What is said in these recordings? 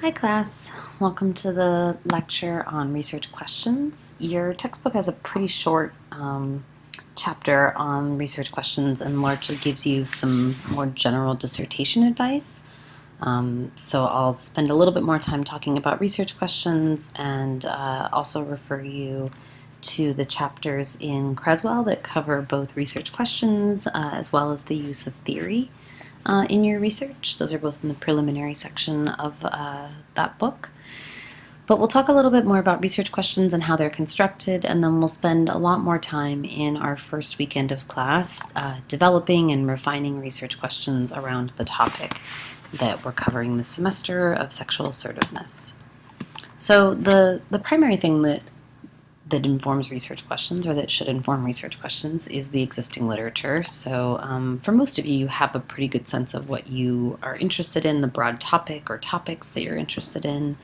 Hi class, welcome to the lecture on research questions. Your textbook has a pretty short chapter on research questions and largely gives you some more general dissertation advice. So I'll spend a little bit more time talking about research questions and also refer you to the chapters in Creswell that cover both research questions as well as the use of theory in your research. Those are both in the preliminary section of that book. But we'll talk a little bit more about research questions and how they're constructed, and then we'll spend a lot more time in our first weekend of class developing and refining research questions around the topic that we're covering this semester of sexual assertiveness. So the primary thing that informs research questions, or that should inform research questions, is the existing literature. So for most of you, you have a pretty good sense of what you are interested in, the broad topic or topics that you're interested in.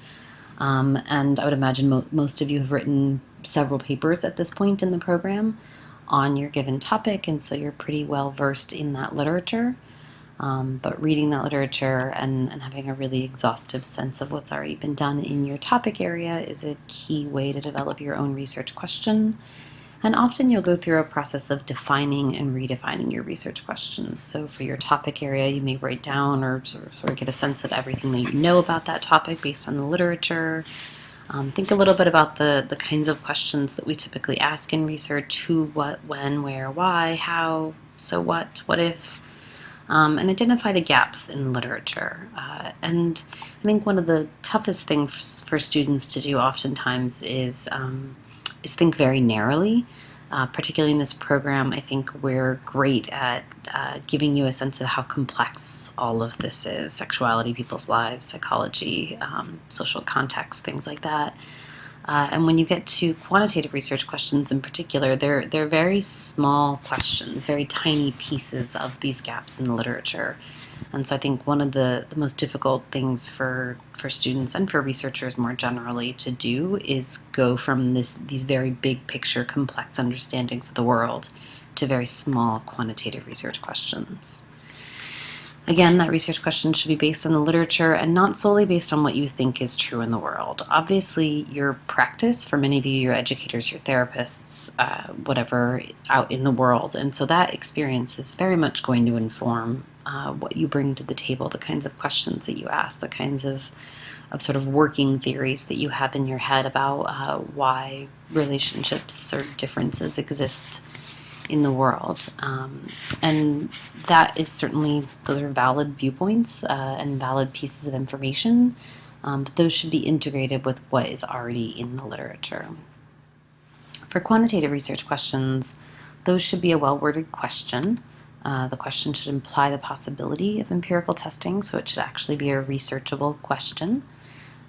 And I would imagine most of you have written several papers at this point in the program on your given topic, and so you're pretty well versed in that literature. But reading that literature and having a really exhaustive sense of what's already been done in your topic area is a key way to develop your own research question. And often you'll go through a process of defining and redefining your research questions. So for your topic area, you may write down or sort of get a sense of everything that you know about that topic based on the literature. Think a little bit about the kinds of questions that we typically ask in research: who, what, when, where, why, how, so what if, and identify the gaps in literature. And I think one of the toughest things for students to do oftentimes is think very narrowly. Particularly in this program, I think we're great at giving you a sense of how complex all of this is: sexuality, people's lives, psychology, social context, things like that. And when you get to quantitative research questions in particular, they're very small questions, very tiny pieces of these gaps in the literature. And so I think one of the most difficult things for students and for researchers more generally to do is go from these very big picture, complex understandings of the world to very small quantitative research questions. Again, that research question should be based on the literature and not solely based on what you think is true in the world. Obviously, your practice, for many of you, your educators, your therapists, whatever, out in the world. And so that experience is very much going to inform what you bring to the table, the kinds of questions that you ask, the kinds of sort of working theories that you have in your head about why relationships or differences exist in the world. And that is certainly, those are valid viewpoints and valid pieces of information, but those should be integrated with what is already in the literature. For quantitative research questions, those should be a well-worded question. The question should imply the possibility of empirical testing, so it should actually be a researchable question.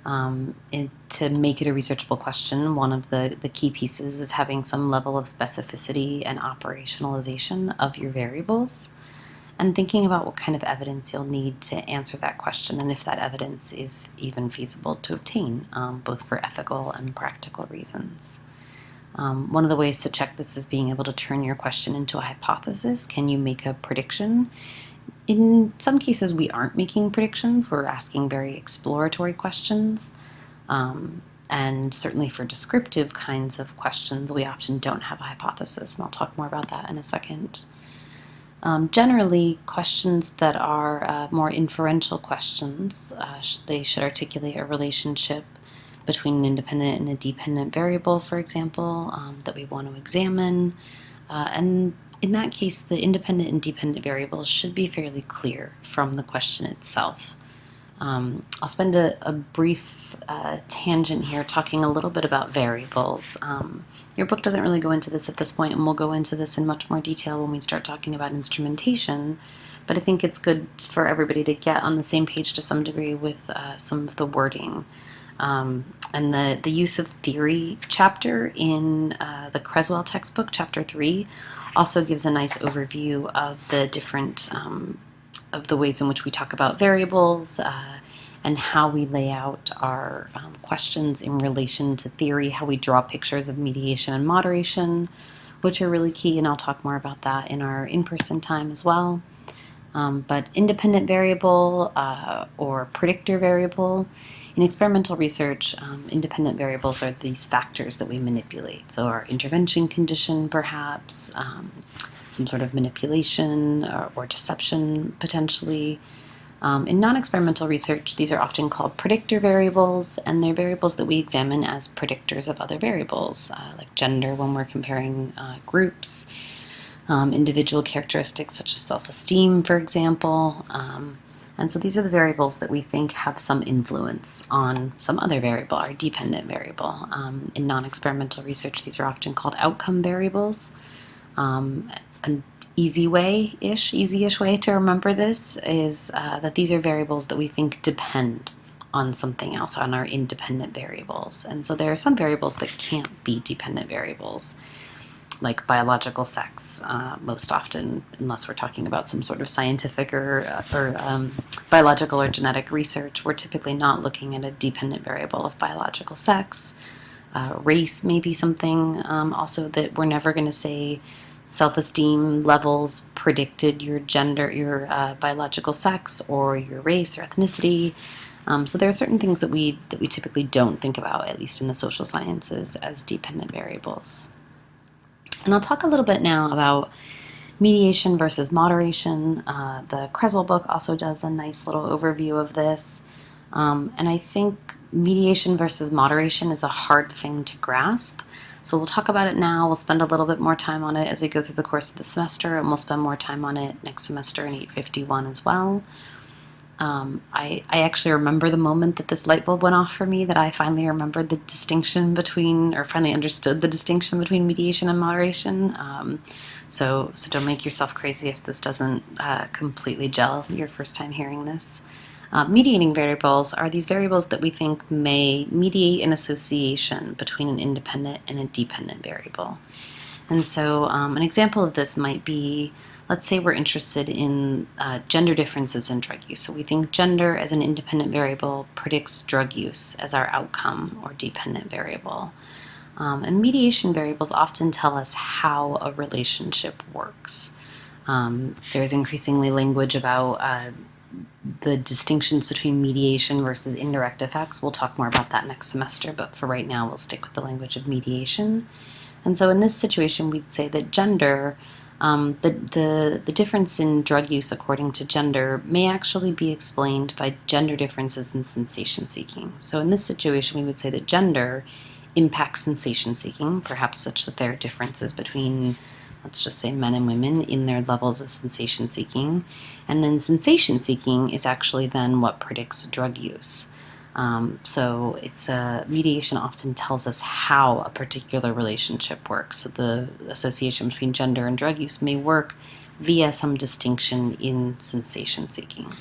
To make it a researchable question, one of the key pieces is having some level of specificity and operationalization of your variables, and thinking about what kind of evidence you'll need to answer that question, and if that evidence is even feasible to obtain, both for ethical and practical reasons. One of the ways to check this is being able to turn your question into a hypothesis. Can you make a prediction? In some cases, we aren't making predictions. We're asking very exploratory questions. And certainly for descriptive kinds of questions, we often don't have a hypothesis, and I'll talk more about that in a second. Generally, questions that are more inferential questions, they should articulate a relationship between an independent and a dependent variable, for example, that we want to examine. And in that case, the independent and dependent variables should be fairly clear from the question itself. I'll spend a brief tangent here talking a little bit about variables. Your book doesn't really go into this at this point, and we'll go into this in much more detail when we start talking about instrumentation, but I think it's good for everybody to get on the same page to some degree with some of the wording. And the use of theory chapter in the Creswell textbook, chapter 3, also gives a nice overview of the different of the ways in which we talk about variables and how we lay out our questions in relation to theory, how we draw pictures of mediation and moderation, which are really key, and I'll talk more about that in our in-person time as well. But independent variable or predictor variable, in experimental research, independent variables are these factors that we manipulate. So our intervention condition, perhaps, some sort of manipulation or deception, potentially. In non-experimental research, these are often called predictor variables, and they're variables that we examine as predictors of other variables, like gender when we're comparing groups, individual characteristics such as self-esteem, for example. And so these are the variables that we think have some influence on some other variable, our dependent variable. In non-experimental research, these are often called outcome variables. An easy-ish way to remember this is that these are variables that we think depend on something else, on our independent variables. And so there are some variables that can't be dependent variables, like biological sex, most often, unless we're talking about some sort of scientific or biological or genetic research. We're typically not looking at a dependent variable of biological sex. Race may be something also that we're never going to say self-esteem levels predicted your gender, your biological sex, or your race or ethnicity. So there are certain things that we typically don't think about, at least in the social sciences, as dependent variables. And I'll talk a little bit now about mediation versus moderation. The Creswell book also does a nice little overview of this. And I think mediation versus moderation is a hard thing to grasp. So we'll talk about it now. We'll spend a little bit more time on it as we go through the course of the semester, and we'll spend more time on it next semester in 851 as well. I actually remember the moment that this light bulb went off for me, that I finally remembered the distinction between, or finally understood the distinction between mediation and moderation. So don't make yourself crazy if this doesn't completely gel your first time hearing this. Mediating variables are these variables that we think may mediate an association between an independent and a dependent variable. And so an example of this might be, let's say we're interested in gender differences in drug use. So we think gender as an independent variable predicts drug use as our outcome or dependent variable. And mediation variables often tell us how a relationship works. There's increasingly language about the distinctions between mediation versus indirect effects. We'll talk more about that next semester, but for right now we'll stick with the language of mediation. And so in this situation, we'd say that gender, the difference in drug use according to gender may actually be explained by gender differences in sensation seeking. So in this situation, we would say that gender impacts sensation seeking, perhaps such that there are differences between, let's just say, men and women in their levels of sensation seeking. And then sensation seeking is actually then what predicts drug use. So it's mediation often tells us how a particular relationship works. So the association between gender and drug use may work via some distinction in sensation seeking.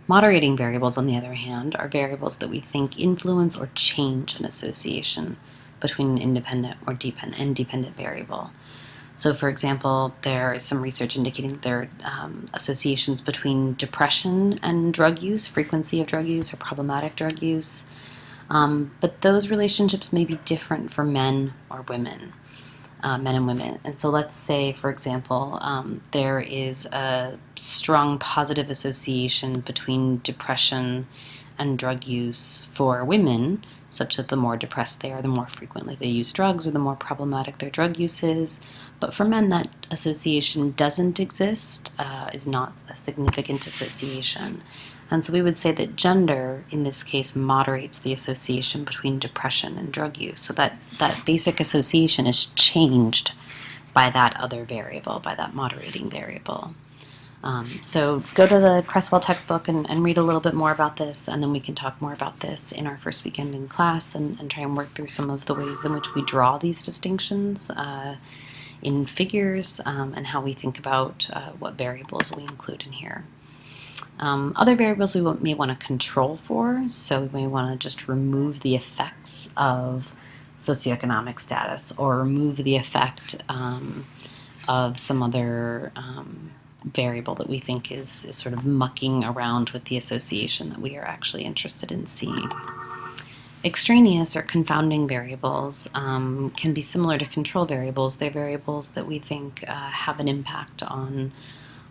Moderating variables, on the other hand, are variables that we think influence or change an association between an independent or dependent variable. So, for example, there is some research indicating that there are associations between depression and drug use, frequency of drug use or problematic drug use. But those relationships may be different for men or women, men and women. And so let's say, for example, there is a strong positive association between depression and drug use for women, such that the more depressed they are, the more frequently they use drugs, or the more problematic their drug use is. But for men, that association doesn't exist, is not a significant association. And so we would say that gender, in this case, moderates the association between depression and drug use. So that basic association is changed by that other variable, by that moderating variable. So go to the Creswell textbook and read a little bit more about this, and then we can talk more about this in our first weekend in class and try and work through some of the ways in which we draw these distinctions in figures and how we think about what variables we include in here. Other variables we may want to control for, so we may want to just remove the effects of socioeconomic status or remove the effect of some other variable that we think is sort of mucking around with the association that we are actually interested in seeing. Extraneous or confounding variables can be similar to control variables. They're variables that we think have an impact on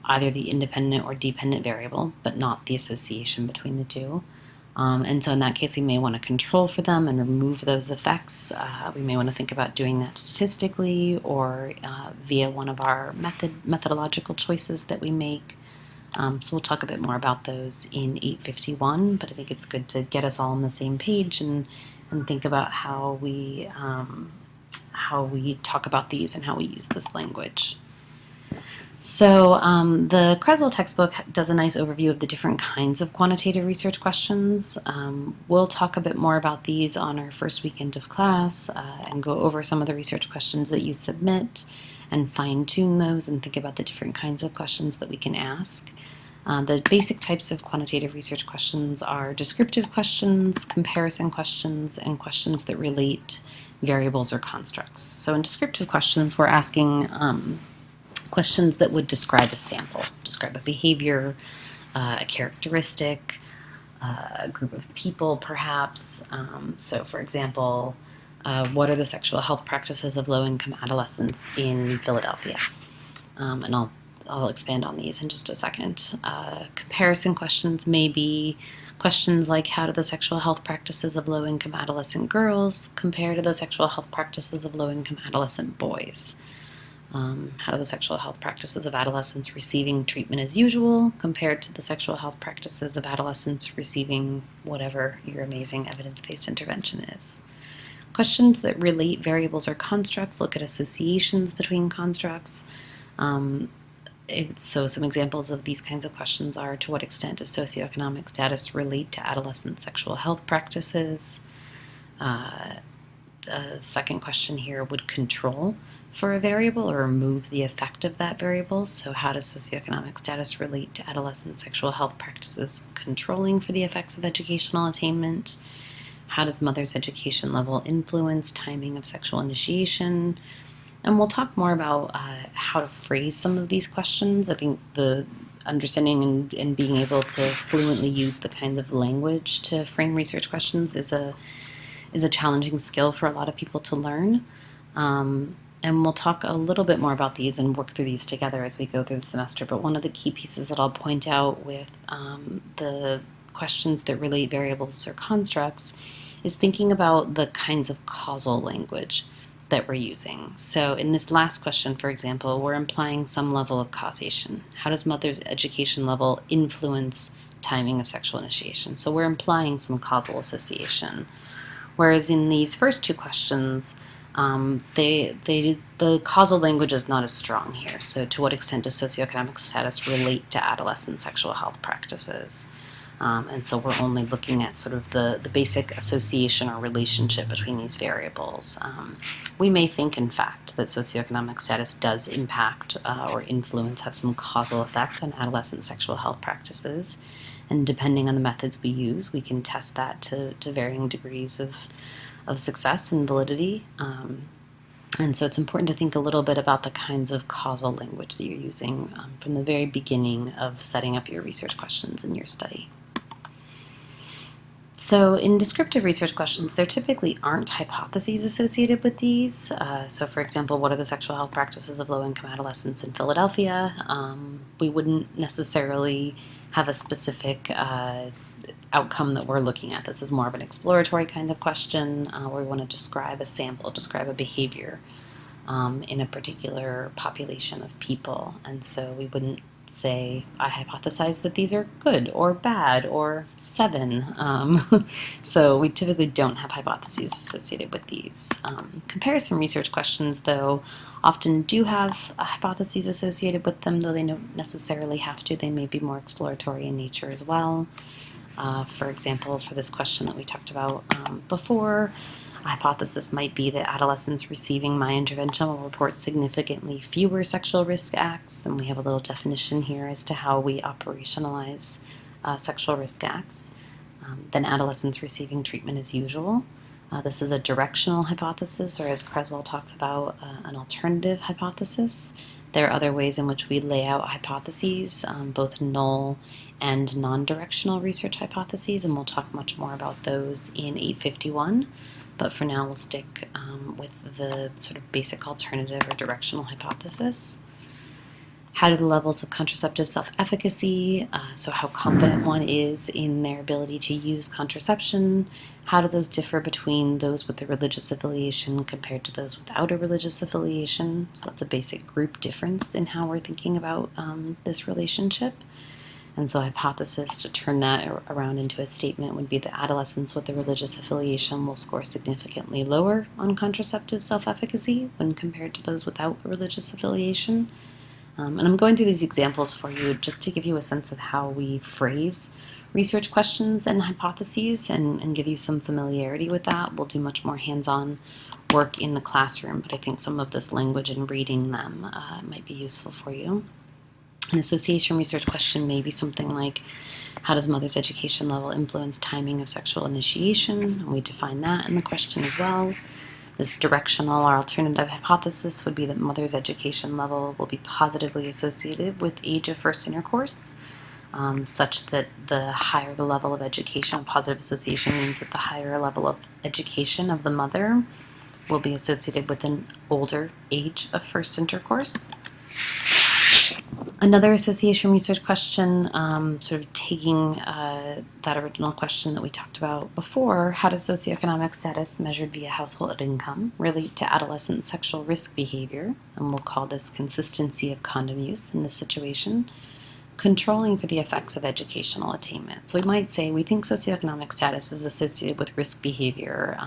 either the independent or dependent variable, but not the association between the two. And so in that case, we may want to control for them and remove those effects. We may want to think about doing that statistically or via one of our methodological choices that we make. So we'll talk a bit more about those in 851, but I think it's good to get us all on the same page and think about how we talk about these and how we use this language. So the Creswell textbook does a nice overview of the different kinds of quantitative research questions. We'll talk a bit more about these on our first weekend of class and go over some of the research questions that you submit and fine-tune those and think about the different kinds of questions that we can ask. The basic types of quantitative research questions are descriptive questions, comparison questions, and questions that relate variables or constructs. So in descriptive questions, we're asking questions that would describe a sample, describe a behavior, a characteristic, a group of people perhaps. So for example, what are the sexual health practices of low-income adolescents in Philadelphia? And I'll expand on these in just a second. Comparison questions may be questions like, how do the sexual health practices of low-income adolescent girls compare to the sexual health practices of low-income adolescent boys? How do the sexual health practices of adolescents receiving treatment as usual compared to the sexual health practices of adolescents receiving whatever your amazing evidence-based intervention is? Questions that relate variables or constructs look at associations between constructs. So some examples of these kinds of questions are, to what extent does socioeconomic status relate to adolescent sexual health practices? The second question here would control for a variable or remove the effect of that variable. So how does socioeconomic status relate to adolescent sexual health practices controlling for the effects of educational attainment? How does mother's education level influence timing of sexual initiation? And we'll talk more about how to phrase some of these questions. I think the understanding and being able to fluently use the kind of language to frame research questions is a challenging skill for a lot of people to learn. And we'll talk a little bit more about these and work through these together as we go through the semester. But one of the key pieces that I'll point out with the questions that relate variables or constructs is thinking about the kinds of causal language that we're using. So in this last question, for example, we're implying some level of causation. How does mother's education level influence timing of sexual initiation? So we're implying some causal association. Whereas in these first two questions, the causal language is not as strong here. So to what extent does socioeconomic status relate to adolescent sexual health practices? And so we're only looking at sort of the basic association or relationship between these variables. We may think, in fact, that socioeconomic status does impact or influence, have some causal effect on adolescent sexual health practices. And depending on the methods we use, we can test that to varying degrees of success and validity. And so it's important to think a little bit about the kinds of causal language that you're using from the very beginning of setting up your research questions in your study. So in descriptive research questions, there typically aren't hypotheses associated with these. So for example, what are the sexual health practices of low-income adolescents in Philadelphia? We wouldn't necessarily have a specific outcome that we're looking at. This is more of an exploratory kind of question where we want to describe a sample, describe a behavior in a particular population of people. And so we wouldn't say, I hypothesize that these are good or bad or 7. So we typically don't have hypotheses associated with these. Comparison research questions, though, often do have hypotheses associated with them, though they don't necessarily have to. They may be more exploratory in nature as well. For example, for this question that we talked about before, a hypothesis might be that adolescents receiving my intervention will report significantly fewer sexual risk acts, and we have a little definition here as to how we operationalize sexual risk acts, than adolescents receiving treatment as usual. This is a directional hypothesis, or as Creswell talks about, an alternative hypothesis. There are other ways in which we lay out hypotheses, both null and non-directional research hypotheses, and we'll talk much more about those in 851. But for now, we'll stick with the sort of basic alternative or directional hypothesis. How do the levels of contraceptive self-efficacy, so how confident one is in their ability to use contraception, how do those differ between those with a religious affiliation compared to those without a religious affiliation? So that's a basic group difference in how we're thinking about this relationship. And so a hypothesis to turn that around into a statement would be that adolescents with a religious affiliation will score significantly lower on contraceptive self-efficacy when compared to those without a religious affiliation. And I'm going through these examples for you just to give you a sense of how we phrase research questions and hypotheses and give you some familiarity with that. We'll do much more hands-on work in the classroom, but I think some of this language and reading them might be useful for you. An association research question may be something like, how does mother's education level influence timing of sexual initiation? And we define that in the question as well. This directional or alternative hypothesis would be that mother's education level will be positively associated with age of first intercourse, such that the higher the level of education, positive association means that the higher level of education of the mother will be associated with an older age of first intercourse. Another association research question, sort of taking that original question that we talked about before, how does socioeconomic status measured via household income relate to adolescent sexual risk behavior? And we'll call this consistency of condom use in this situation. Controlling for the effects of educational attainment. So we might say we think socioeconomic status is associated with risk behavior.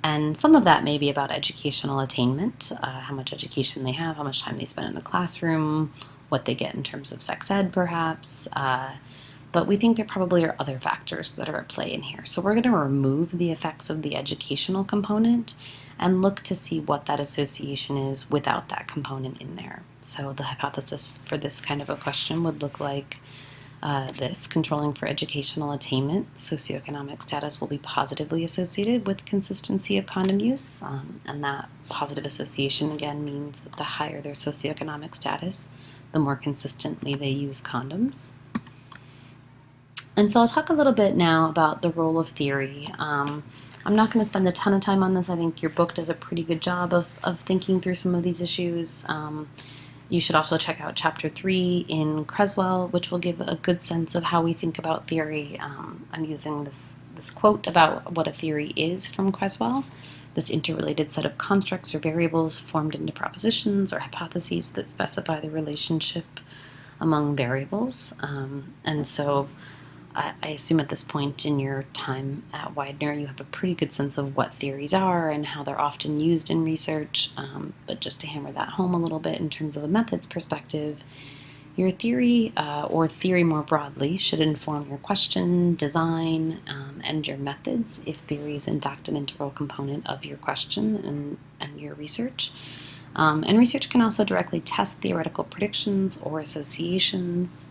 And some of that may be about educational attainment, how much education they have, how much time they spend in the classroom, what they get in terms of sex ed perhaps. But we think there probably are other factors that are at play in here. So we're going to remove the effects of the educational component and look to see what that association is without that component in there. So the hypothesis for this kind of a question would look like this: controlling for educational attainment, socioeconomic status will be positively associated with consistency of condom use, and that positive association again means that the higher their socioeconomic status, the more consistently they use condoms. And so I'll talk a little bit now about the role of theory. I'm not going to spend a ton of time on this. I think your book does a pretty good job of thinking through some of these issues. You should also check out Chapter 3 in Creswell, which will give a good sense of how we think about theory. I'm using this quote about what a theory is from Creswell, this interrelated set of constructs or variables formed into propositions or hypotheses that specify the relationship among variables. And so I assume at this point in your time at Widener, you have a pretty good sense of what theories are and how they're often used in research. But just to hammer that home a little bit in terms of a methods perspective, your theory, or theory more broadly, should inform your question, design, and your methods if theory is in fact an integral component of your question and your research. And research can also directly test theoretical predictions or associations.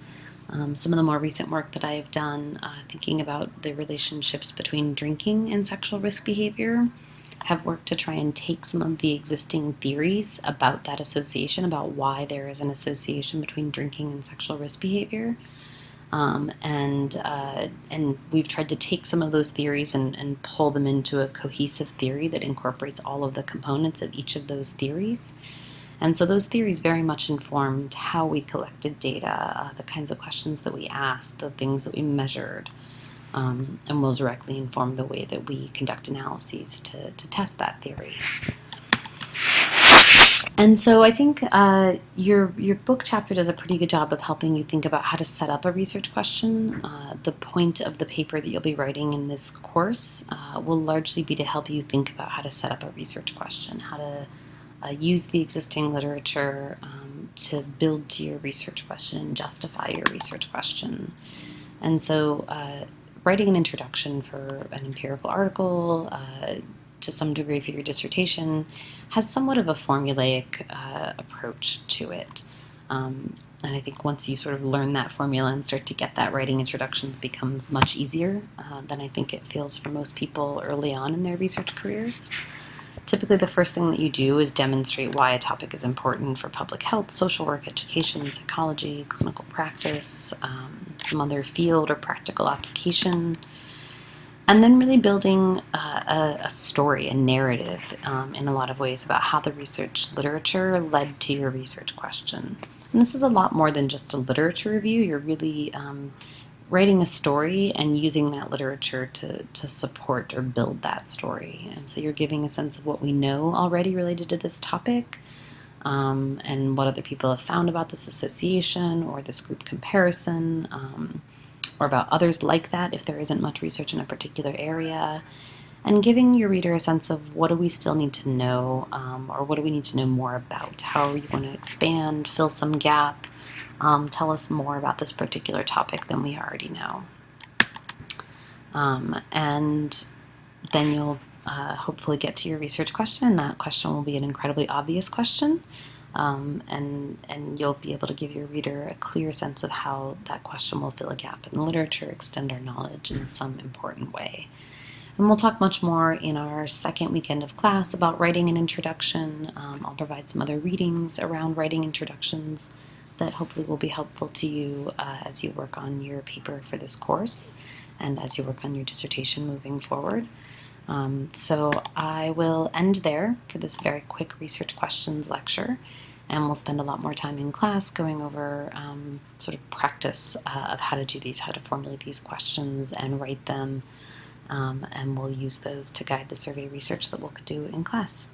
Some of the more recent work that I have done thinking about the relationships between drinking and sexual risk behavior have worked to try and take some of the existing theories about that association, about why there is an association between drinking and sexual risk behavior. And we've tried to take some of those theories and pull them into a cohesive theory that incorporates all of the components of each of those theories. And so those theories very much informed how we collected data, the kinds of questions that we asked, the things that we measured, and will directly inform the way that we conduct analyses to test that theory. And so I think your book chapter does a pretty good job of helping you think about how to set up a research question. The point of the paper that you'll be writing in this course will largely be to help you think about how to set up a research question, how to use the existing literature to build to your research question and justify your research question. And so writing an introduction for an empirical article, to some degree for your dissertation, has somewhat of a formulaic approach to it. And I think once you sort of learn that formula and start to get that, writing introductions becomes much easier than I think it feels for most people early on in their research careers. Typically, the first thing that you do is demonstrate why a topic is important for public health, social work, education, psychology, clinical practice, some other field or practical application, and then really building a story, a narrative in a lot of ways about how the research literature led to your research question. And this is a lot more than just a literature review. You're really writing a story and using that literature to support or build that story. And so you're giving a sense of what we know already related to this topic, and what other people have found about this association or this group comparison, or about others like that if there isn't much research in a particular area, and giving your reader a sense of what do we still need to know, or what do we need to know more about. How are you going to expand, fill some gap, tell us more about this particular topic than we already know. And then you'll hopefully get to your research question. That question will be an incredibly obvious question, and you'll be able to give your reader a clear sense of how that question will fill a gap in the literature, extend our knowledge in some important way. And we'll talk much more in our second weekend of class about writing an introduction. I'll provide some other readings around writing introductions that hopefully will be helpful to you as you work on your paper for this course and as you work on your dissertation moving forward. So I will end there for this very quick research questions lecture, and we'll spend a lot more time in class going over sort of practice of how to do these, how to formulate these questions and write them, and we'll use those to guide the survey research that we'll do in class.